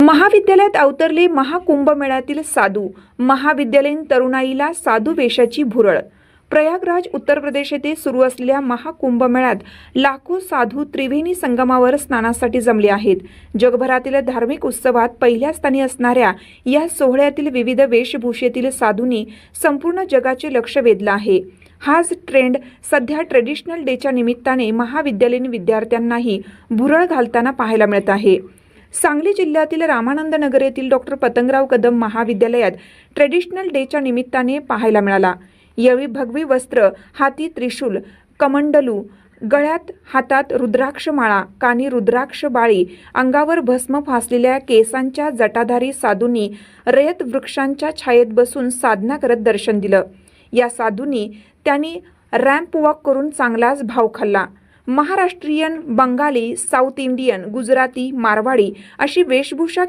महाविद्यालयात अवतरले महाकुंभमेळ्यातील साधू. महाविद्यालयीन तरुणाईला साधू वेशाची भुरळ. प्रयागराज उत्तर प्रदेश येथे सुरू असलेल्या महाकुंभमेळ्यात लाखो साधू त्रिवेणी संगमावर स्नानासाठी जमले आहेत. जगभरातील धार्मिक उत्सवात पहिल्या स्थानी असणाऱ्या या सोहळ्यातील विविध वेशभूषेतील साधूंनी संपूर्ण जगाचे लक्ष वेधलं आहे. हाच ट्रेंड सध्या ट्रेडिशनल डेच्या निमित्ताने महाविद्यालयीन विद्यार्थ्यांनाही भुरळ घालताना पाहायला मिळत आहे. सांगली जिल्ह्यातील रामानंद नगर येथील डॉक्टर पतंगराव कदम महाविद्यालयात ट्रेडिशनल डेच्या निमित्ताने पाहायला मिळाला. यावेळी भगवी वस्त्र, हाती त्रिशूल, कमंडलू, गळ्यात हातात रुद्राक्ष माळा, कानी रुद्राक्ष बाळी, अंगावर भस्म फासलेल्या केसांच्या जटाधारी साधूंनी रयत वृक्षांच्या छायेत बसून साधना करत दर्शन दिलं. या साधूंनी त्यांनी रॅम्प वॉक करून चांगलाच भाव खाल्ला. महाराष्ट्रीयन, बंगाली, साऊथ इंडियन, गुजराती, मारवाडी अशी वेशभूषा